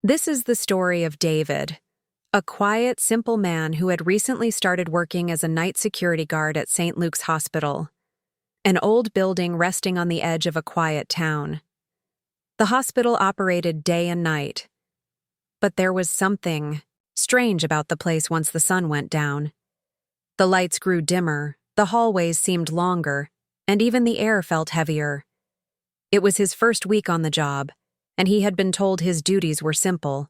This is the story of David, a quiet, simple man who had recently started working as a night security guard at St. Luke's Hospital, an old building resting on the edge of a quiet town. The hospital operated day and night, but there was something strange about the place once the sun went down. The lights grew dimmer, the hallways seemed longer, and even the air felt heavier. It was his first week on the job, and he had been told his duties were simple: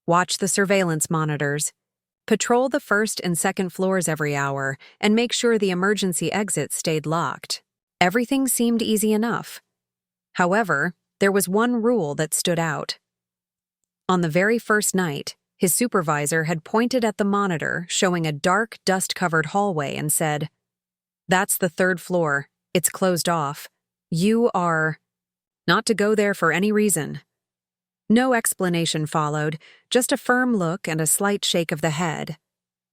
watch the surveillance monitors, patrol the first and second floors every hour, and make sure the emergency exits stayed locked. Everything seemed easy enough. However, there was one rule that stood out. On the very first night, his supervisor had pointed at the monitor showing a dark, dust-covered hallway and said, "That's the third floor. It's closed off. You are not to go there for any reason." No explanation followed, just a firm look and a slight shake of the head.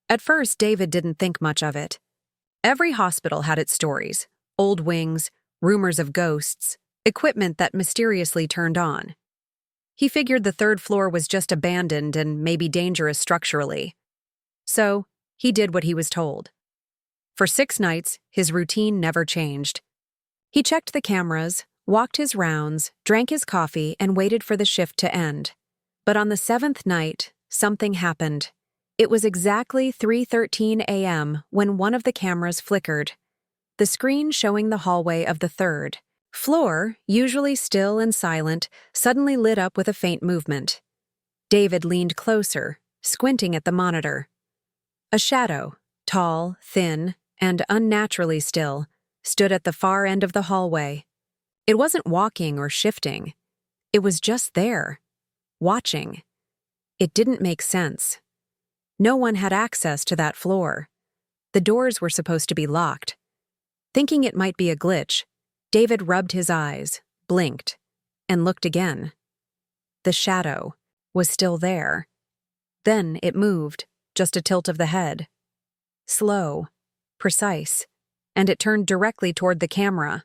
At first, David didn't think much of it. Every hospital had its stories: old wings, rumors of ghosts, equipment that mysteriously turned on. He figured the third floor was just abandoned and maybe dangerous structurally. So, he did what he was told. For 6 nights, his routine never changed. He checked the cameras, walked his rounds, drank his coffee, and waited for the shift to end. But on the 7th night, something happened. It was exactly 3:13 a.m. when one of the cameras flickered. The screen showing the hallway of the third floor, usually still and silent, suddenly lit up with a faint movement. David leaned closer, squinting at the monitor. A shadow, tall, thin, and unnaturally still, stood at the far end of the hallway. It wasn't walking or shifting. It was just there, watching. It didn't make sense. No one had access to that floor. The doors were supposed to be locked. Thinking it might be a glitch, David rubbed his eyes, blinked, and looked again. The shadow was still there. Then it moved, just a tilt of the head. Slow, precise, and it turned directly toward the camera.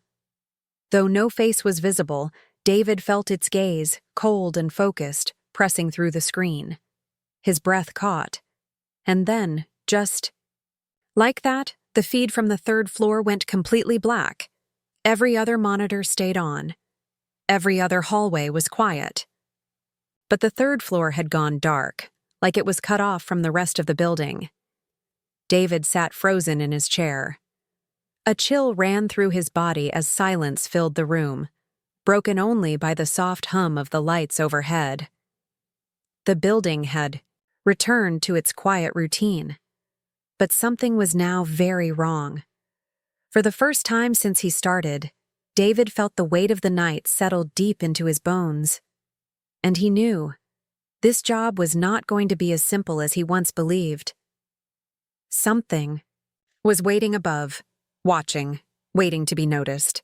Though no face was visible, David felt its gaze, cold and focused, pressing through the screen. His breath caught. And then, just like that, the feed from the third floor went completely black. Every other monitor stayed on. Every other hallway was quiet. But the third floor had gone dark, like it was cut off from the rest of the building. David sat frozen in his chair. A chill ran through his body as silence filled the room, broken only by the soft hum of the lights overhead. The building had returned to its quiet routine. But something was now very wrong. For the first time since he started, David felt the weight of the night settle deep into his bones. And he knew this job was not going to be as simple as he once believed. Something was waiting above, watching, waiting to be noticed.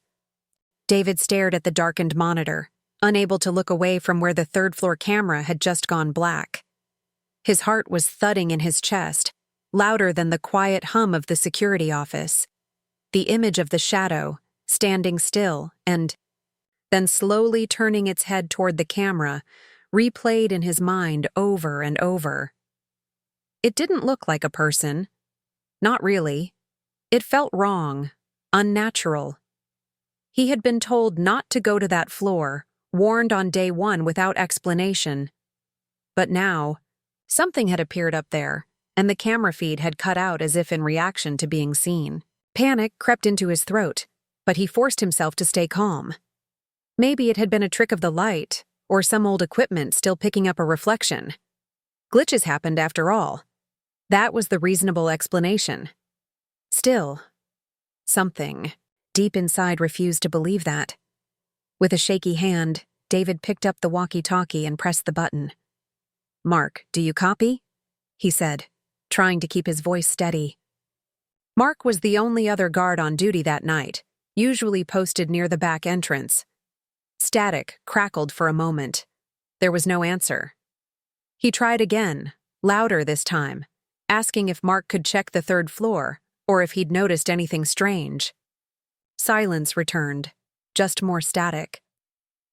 David stared at the darkened monitor, unable to look away from where the third-floor camera had just gone black. His heart was thudding in his chest, louder than the quiet hum of the security office. The image of the shadow, standing still and then slowly turning its head toward the camera, replayed in his mind over and over. It didn't look like a person. Not really. It felt wrong, unnatural. He had been told not to go to that floor, warned on day 1 without explanation. But now, something had appeared up there, and the camera feed had cut out as if in reaction to being seen. Panic crept into his throat, but he forced himself to stay calm. Maybe it had been a trick of the light, or some old equipment still picking up a reflection. Glitches happened after all. That was the reasonable explanation. Still, something deep inside refused to believe that. With a shaky hand, David picked up the walkie-talkie and pressed the button. "Mark, do you copy?" he said, trying to keep his voice steady. Mark was the only other guard on duty that night, usually posted near the back entrance. Static crackled for a moment. There was no answer. He tried again, louder this time, asking if Mark could check the third floor, or if he'd noticed anything strange. Silence returned, just more static.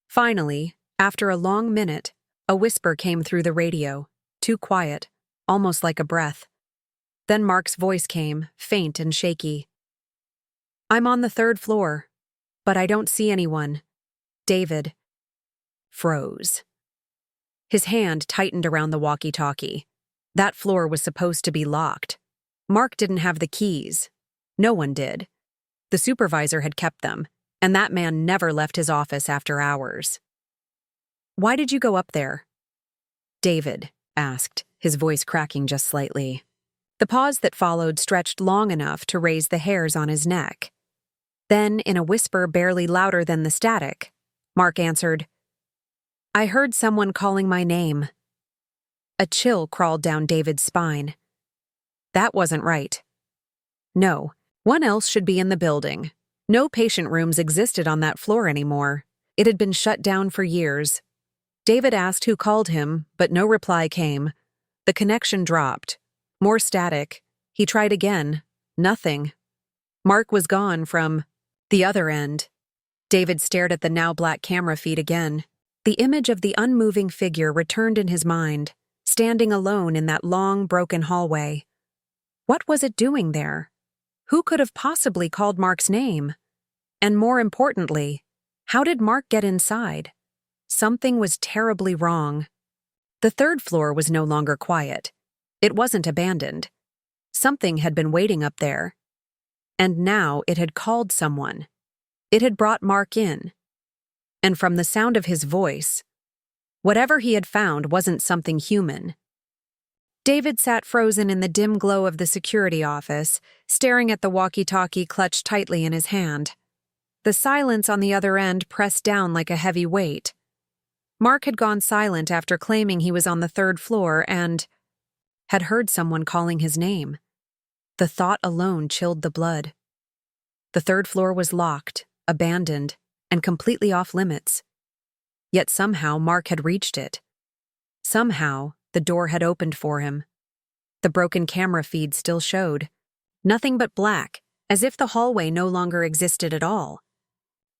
Finally, after a long minute, A whisper came through the radio, too quiet, almost like a breath. Then Mark's voice came, faint and shaky. "I'm on the third floor, but I don't see anyone." David froze. His hand tightened around the walkie-talkie. That floor was supposed to be locked. Mark didn't have the keys. No one did. The supervisor had kept them, and that man never left his office after hours. "Why did you go up there?" David asked, his voice cracking just slightly. The pause that followed stretched long enough to raise the hairs on his neck. Then, in a whisper barely louder than the static, Mark answered, "I heard someone calling my name." A chill crawled down David's spine. That wasn't right. No, one else should be in the building. No patient rooms existed on that floor anymore. It had been shut down for years. David asked who called him, but no reply came. The connection dropped. More static. He tried again. Nothing. Mark was gone from the other end. David stared at the now black camera feed again. The image of the unmoving figure returned in his mind, standing alone in that long, broken hallway. What was it doing there? Who could have possibly called Mark's name? And more importantly, how did Mark get inside? Something was terribly wrong. The third floor was no longer quiet. It wasn't abandoned. Something had been waiting up there. And now it had called someone. It had brought Mark in. And from the sound of his voice, whatever he had found wasn't something human. David sat frozen in the dim glow of the security office, staring at the walkie-talkie clutched tightly in his hand. The silence on the other end pressed down like a heavy weight. Mark had gone silent after claiming he was on the third floor and had heard someone calling his name. The thought alone chilled the blood. The third floor was locked, abandoned, and completely off limits. Yet somehow Mark had reached it. Somehow the door had opened for him. The broken camera feed still showed. Nothing but black, as if the hallway no longer existed at all.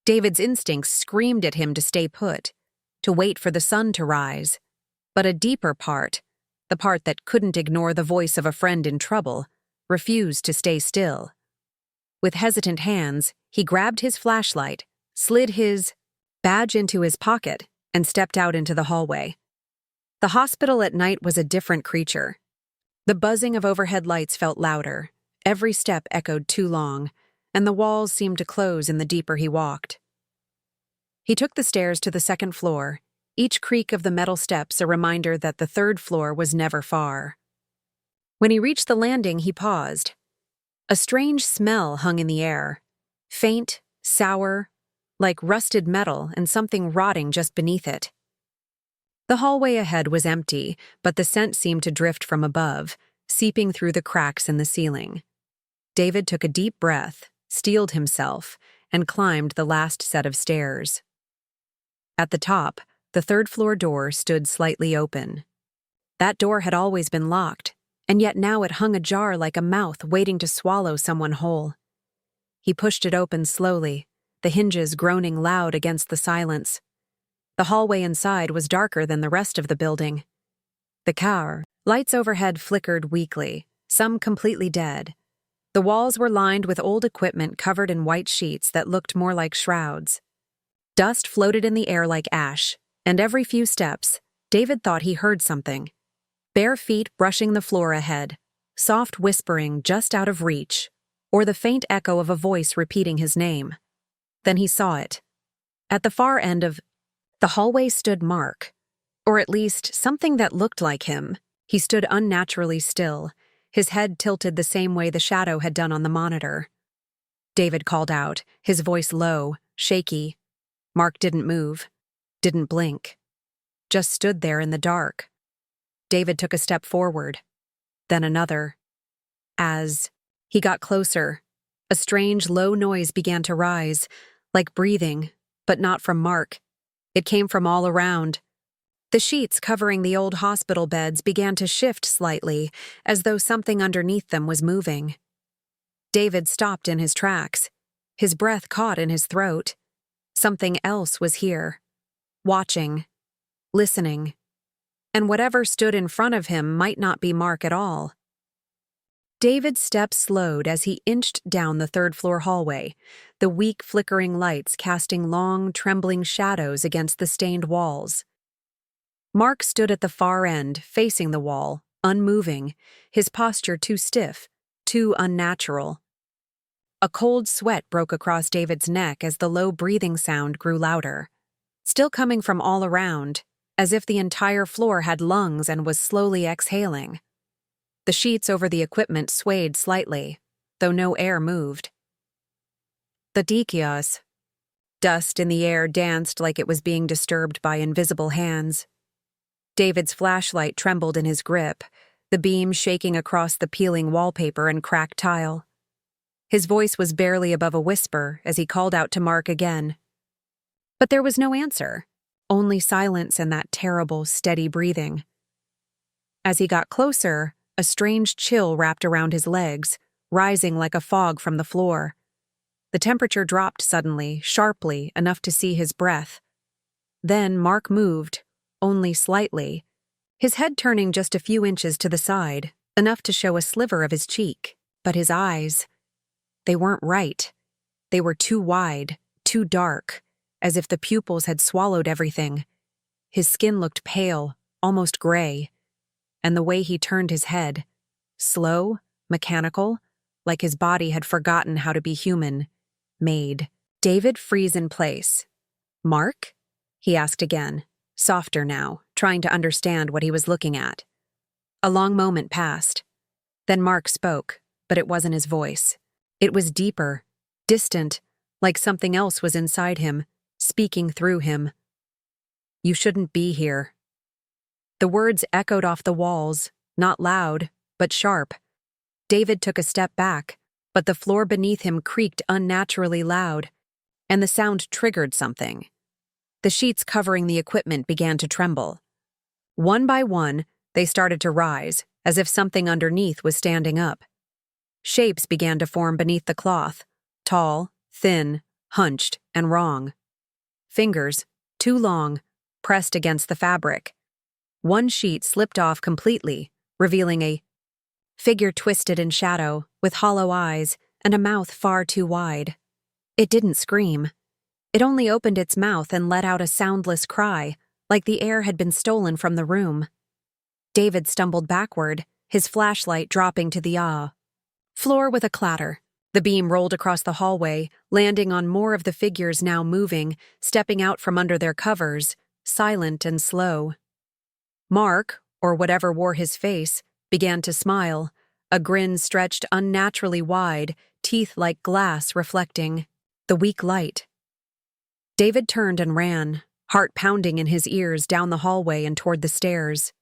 David's instincts screamed at him to stay put, to wait for the sun to rise. But a deeper part, the part that couldn't ignore the voice of a friend in trouble, refused to stay still. With hesitant hands, he grabbed his flashlight, slid his badge into his pocket, and stepped out into the hallway. The hospital at night was a different creature. The buzzing of overhead lights felt louder. Every step echoed too long, and the walls seemed to close in the deeper he walked. He took the stairs to the second floor, each creak of the metal steps a reminder that the third floor was never far. When he reached the landing, he paused. A strange smell hung in the air, faint, sour, like rusted metal and something rotting just beneath it. The hallway ahead was empty, but the scent seemed to drift from above, seeping through the cracks in the ceiling. David took a deep breath, steeled himself, and climbed the last set of stairs. At the top, the third-floor door stood slightly open. That door had always been locked, and yet now it hung ajar like a mouth waiting to swallow someone whole. He pushed it open slowly, the hinges groaning loud against the silence. The hallway inside was darker than the rest of the building. The car, lights overhead flickered weakly, some completely dead. The walls were lined with old equipment covered in white sheets that looked more like shrouds. Dust floated in the air like ash, and every few steps, David thought he heard something. Bare feet brushing the floor ahead, soft whispering just out of reach, or the faint echo of a voice repeating his name. Then he saw it. At the far end of the hallway stood Mark, or at least something that looked like him. He stood unnaturally still, his head tilted the same way the shadow had done on the monitor. David called out, his voice low, shaky. Mark didn't move, didn't blink, just stood there in the dark. David took a step forward, then another. As he got closer, a strange low noise began to rise, like breathing, but not from Mark. It came from all around. The sheets covering the old hospital beds began to shift slightly, as though something underneath them was moving. David stopped in his tracks, his breath caught in his throat. Something else was here, watching, listening, and whatever stood in front of him might not be Mark at all. David's steps slowed as he inched down the third-floor hallway, the weak, flickering lights casting long, trembling shadows against the stained walls. Mark stood at the far end, facing the wall, unmoving, his posture too stiff, too unnatural. A cold sweat broke across David's neck as the low breathing sound grew louder, still coming from all around, as if the entire floor had lungs and was slowly exhaling. The sheets over the equipment swayed slightly, though no air moved. The dikias. Dust in the air danced like it was being disturbed by invisible hands. David's flashlight trembled in his grip, the beam shaking across the peeling wallpaper and cracked tile. His voice was barely above a whisper as he called out to Mark again. But there was no answer, only silence and that terrible, steady breathing. As he got closer, a strange chill wrapped around his legs, rising like a fog from the floor. The temperature dropped suddenly, sharply, enough to see his breath. Then Mark moved, only slightly, his head turning just a few inches to the side, enough to show a sliver of his cheek. But his eyes, they weren't right. They were too wide, too dark, as if the pupils had swallowed everything. His skin looked pale, almost gray, and the way he turned his head, slow, mechanical, like his body had forgotten how to be human, made David freeze in place. "Mark?" he asked again, softer now, trying to understand what he was looking at. A long moment passed. Then Mark spoke, but it wasn't his voice. It was deeper, distant, like something else was inside him, speaking through him. "You shouldn't be here." The words echoed off the walls, not loud, but sharp. David took a step back, but the floor beneath him creaked unnaturally loud, and the sound triggered something. The sheets covering the equipment began to tremble. One by one, they started to rise, as if something underneath was standing up. Shapes began to form beneath the cloth, tall, thin, hunched, and wrong. Fingers, too long, pressed against the fabric. One sheet slipped off completely, revealing a figure twisted in shadow, with hollow eyes and a mouth far too wide. It didn't scream. It only opened its mouth and let out a soundless cry, like the air had been stolen from the room. David stumbled backward, his flashlight dropping to the floor with a clatter. The beam rolled across the hallway, landing on more of the figures now moving, stepping out from under their covers, silent and slow. Mark, or whatever wore his face, began to smile, a grin stretched unnaturally wide, teeth like glass reflecting the weak light. David turned and ran, heart pounding in his ears down the hallway and toward the stairs.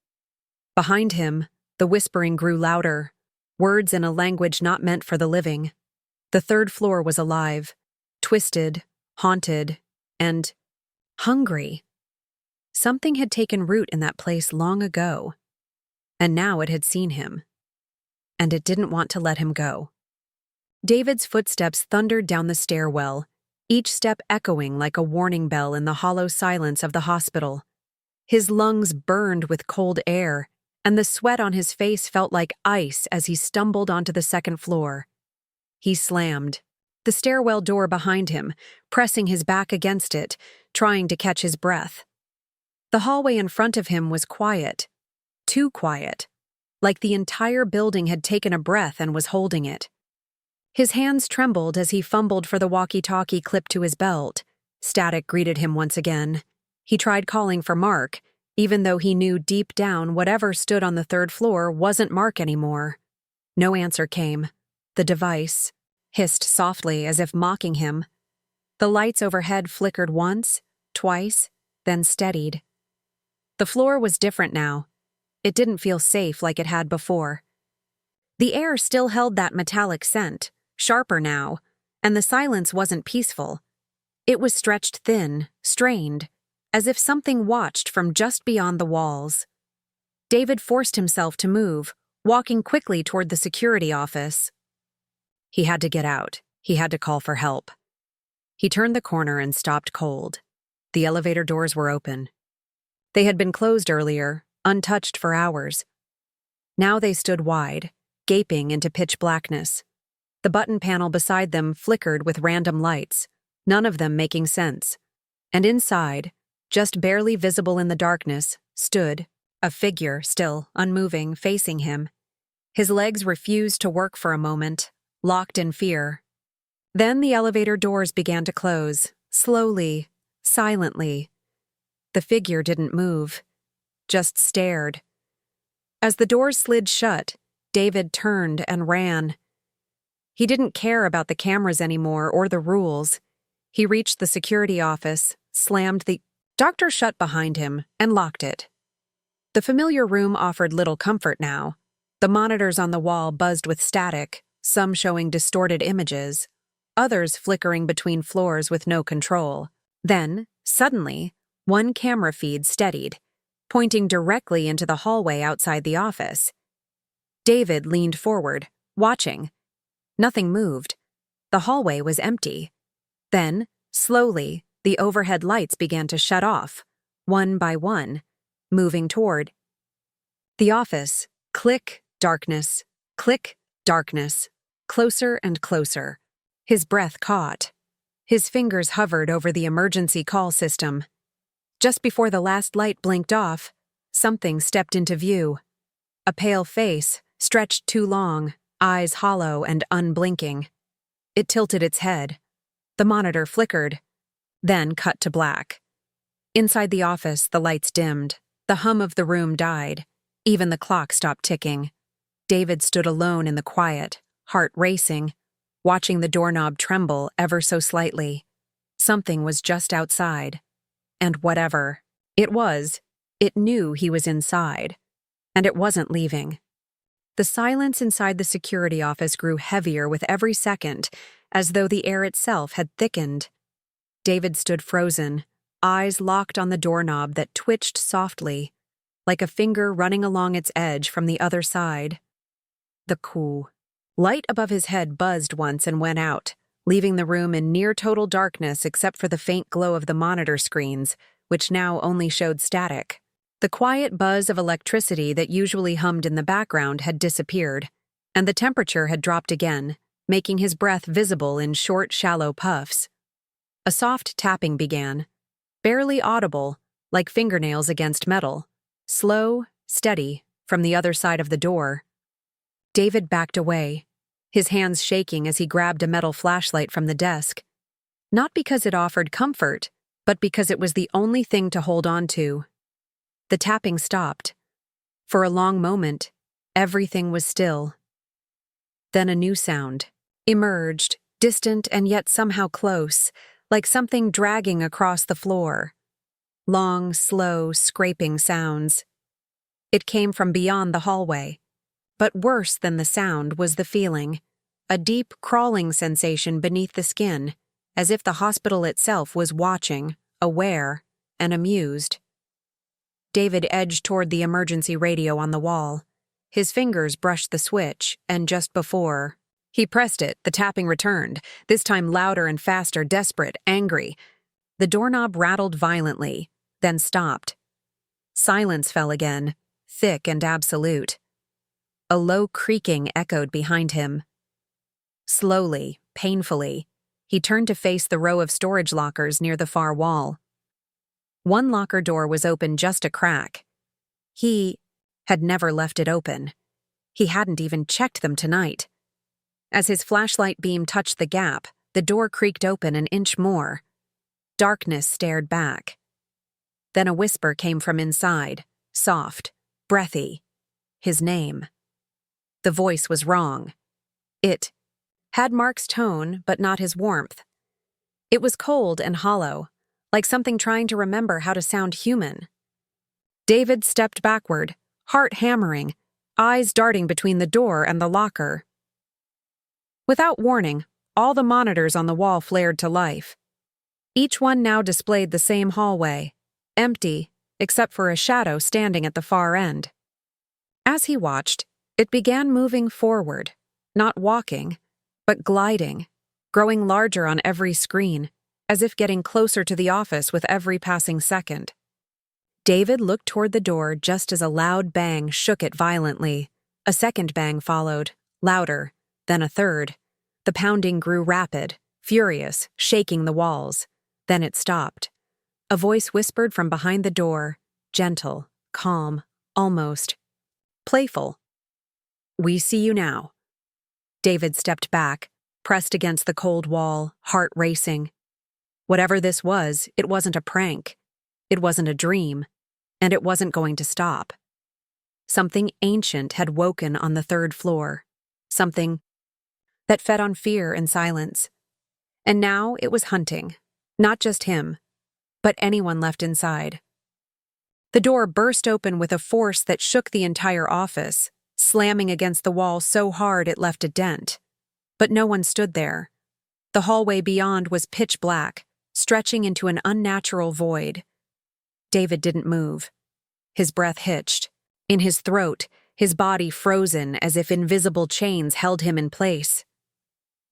Behind him, the whispering grew louder, words in a language not meant for the living. The third floor was alive, twisted, haunted, and hungry. Something had taken root in that place long ago, and now it had seen him, and it didn't want to let him go. David's footsteps thundered down the stairwell, each step echoing like a warning bell in the hollow silence of the hospital. His lungs burned with cold air, and the sweat on his face felt like ice as he stumbled onto the second floor. He slammed the stairwell door behind him, pressing his back against it, trying to catch his breath. The hallway in front of him was quiet, too quiet, like the entire building had taken a breath and was holding it. His hands trembled as he fumbled for the walkie-talkie clipped to his belt. Static greeted him once again. He tried calling for Mark, even though he knew deep down whatever stood on the third floor wasn't Mark anymore. No answer came. The device hissed softly as if mocking him. The lights overhead flickered once, twice, then steadied. The floor was different now. It didn't feel safe like it had before. The air still held that metallic scent, sharper now, and the silence wasn't peaceful. It was stretched thin, strained, as if something watched from just beyond the walls. David forced himself to move, walking quickly toward the security office. He had to get out. He had to call for help. He turned the corner and stopped cold. The elevator doors were open. They had been closed earlier, untouched for hours. Now they stood wide, gaping into pitch blackness. The button panel beside them flickered with random lights, none of them making sense. And inside, just barely visible in the darkness, stood a figure, still unmoving, facing him. His legs refused to work for a moment, locked in fear. Then the elevator doors began to close, slowly, silently. The figure didn't move, just stared. As the doors slid shut, David turned and ran. He didn't care about the cameras anymore or the rules. He reached the security office, slammed the door shut behind him, and locked it. The familiar room offered little comfort now. The monitors on the wall buzzed with static, some showing distorted images, others flickering between floors with no control. Then, suddenly, one camera feed steadied, pointing directly into the hallway outside the office. David leaned forward, watching. Nothing moved. The hallway was empty. Then, slowly, the overhead lights began to shut off, one by one, moving toward the office. Click, darkness, closer and closer. His breath caught. His fingers hovered over the emergency call system. Just before the last light blinked off, something stepped into view. A pale face, stretched too long, eyes hollow and unblinking. It tilted its head. The monitor flickered, then cut to black. Inside the office, the lights dimmed. The hum of the room died. Even the clock stopped ticking. David stood alone in the quiet, heart racing, watching the doorknob tremble ever so slightly. Something was just outside. And whatever it was, it knew he was inside. And it wasn't leaving. The silence inside the security office grew heavier with every second, as though the air itself had thickened. David stood frozen, eyes locked on the doorknob that twitched softly, like a finger running along its edge from the other side. The cool light above his head buzzed once and went out, leaving the room in near-total darkness except for the faint glow of the monitor screens, which now only showed static. The quiet buzz of electricity that usually hummed in the background had disappeared, and the temperature had dropped again, making his breath visible in short, shallow puffs. A soft tapping began, barely audible, like fingernails against metal, slow, steady, from the other side of the door. David backed away, his hands shaking as he grabbed a metal flashlight from the desk. Not because it offered comfort, but because it was the only thing to hold on to. The tapping stopped. For a long moment, everything was still. Then a new sound emerged, distant and yet somehow close, like something dragging across the floor. Long, slow, scraping sounds. It came from beyond the hallway. But worse than the sound was the feeling, a deep, crawling sensation beneath the skin, as if the hospital itself was watching, aware, and amused. David edged toward the emergency radio on the wall. His fingers brushed the switch, and just before he pressed it, the tapping returned, this time louder and faster, desperate, angry. The doorknob rattled violently, then stopped. Silence fell again, thick and absolute. A low creaking echoed behind him. Slowly, painfully, he turned to face the row of storage lockers near the far wall. One locker door was open just a crack. He had never left it open. He hadn't even checked them tonight. As his flashlight beam touched the gap, the door creaked open an inch more. Darkness stared back. Then a whisper came from inside, soft, breathy. His name. The voice was wrong. It had Mark's tone, but not his warmth. It was cold and hollow, like something trying to remember how to sound human. David stepped backward, heart hammering, eyes darting between the door and the locker. Without warning, all the monitors on the wall flared to life. Each one now displayed the same hallway, empty, except for a shadow standing at the far end. As he watched, it began moving forward, not walking, but gliding, growing larger on every screen, as if getting closer to the office with every passing second. David looked toward the door just as a loud bang shook it violently. A second bang followed, louder, then a third. The pounding grew rapid, furious, shaking the walls. Then it stopped. A voice whispered from behind the door, gentle, calm, almost playful. "We see you now." David stepped back, pressed against the cold wall, heart racing. Whatever this was, it wasn't a prank. It wasn't a dream. And it wasn't going to stop. Something ancient had woken on the third floor. Something that fed on fear and silence. And now it was hunting. Not just him, but anyone left inside. The door burst open with a force that shook the entire office, slamming against the wall so hard it left a dent. But no one stood there. The hallway beyond was pitch black, stretching into an unnatural void. David didn't move. His breath hitched. In his throat, his body frozen as if invisible chains held him in place.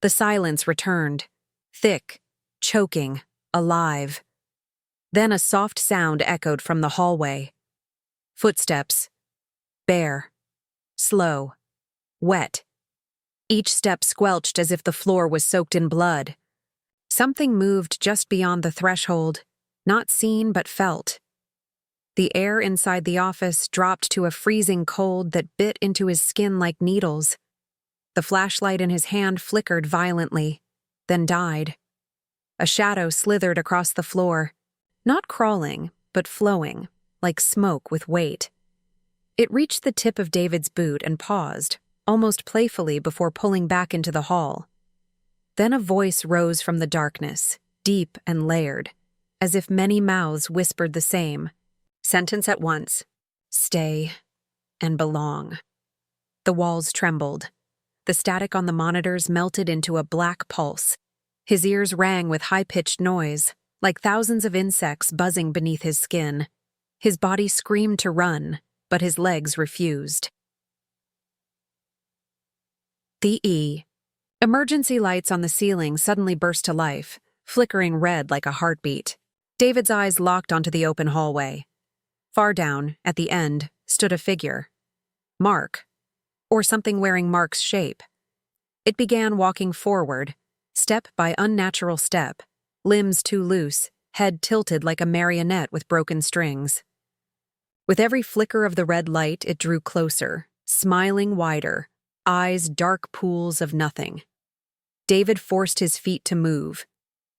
The silence returned, thick, choking, alive. Then a soft sound echoed from the hallway. Footsteps. Bare. Slow. Wet. Each step squelched as if the floor was soaked in blood. Something moved just beyond the threshold, not seen but felt. The air inside the office dropped to a freezing cold that bit into his skin like needles. The flashlight in his hand flickered violently, then died. A shadow slithered across the floor, not crawling, but flowing, like smoke with weight. It reached the tip of David's boot and paused, almost playfully before pulling back into the hall. Then a voice rose from the darkness, deep and layered, as if many mouths whispered the same sentence at once: "Stay and belong." The walls trembled. The static on the monitors melted into a black pulse. His ears rang with high-pitched noise, like thousands of insects buzzing beneath his skin. His body screamed to run, but his legs refused. The emergency lights on the ceiling suddenly burst to life, flickering red like a heartbeat. David's eyes locked onto the open hallway. Far down, at the end, stood a figure. Mark, or something wearing Mark's shape. It began walking forward, step by unnatural step, limbs too loose, head tilted like a marionette with broken strings. With every flicker of the red light, it drew closer, smiling wider, eyes dark pools of nothing. David forced his feet to move.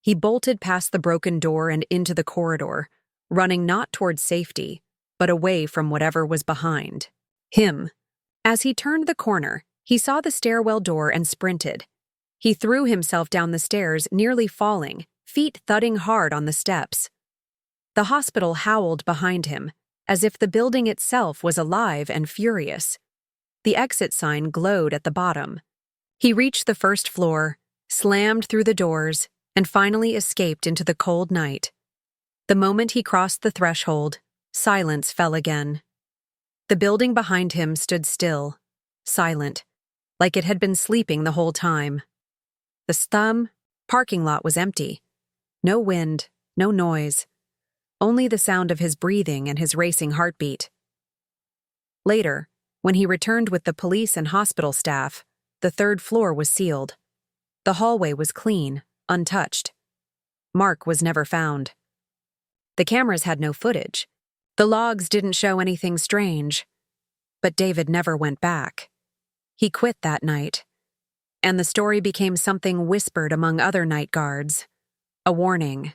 He bolted past the broken door and into the corridor, running not toward safety, but away from whatever was behind him. As he turned the corner, he saw the stairwell door and sprinted. He threw himself down the stairs, nearly falling, feet thudding hard on the steps. The hospital howled behind him, as if the building itself was alive and furious. The exit sign glowed at the bottom. He reached the first floor, slammed through the doors, and finally escaped into the cold night. The moment he crossed the threshold, silence fell again. The building behind him stood still, silent, like it had been sleeping the whole time. The parking lot was empty. No wind, no noise, only the sound of his breathing and his racing heartbeat. Later, when he returned with the police and hospital staff, the third floor was sealed. The hallway was clean, untouched. Mark was never found. The cameras had no footage. The logs didn't show anything strange. But David never went back. He quit that night. And the story became something whispered among other night guards. A warning.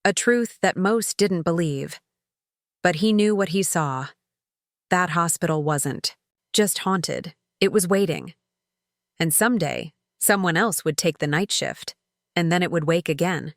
A truth that most didn't believe. But he knew what he saw. That hospital wasn't just haunted. It was waiting. And someday, someone else would take the night shift, and then it would wake again.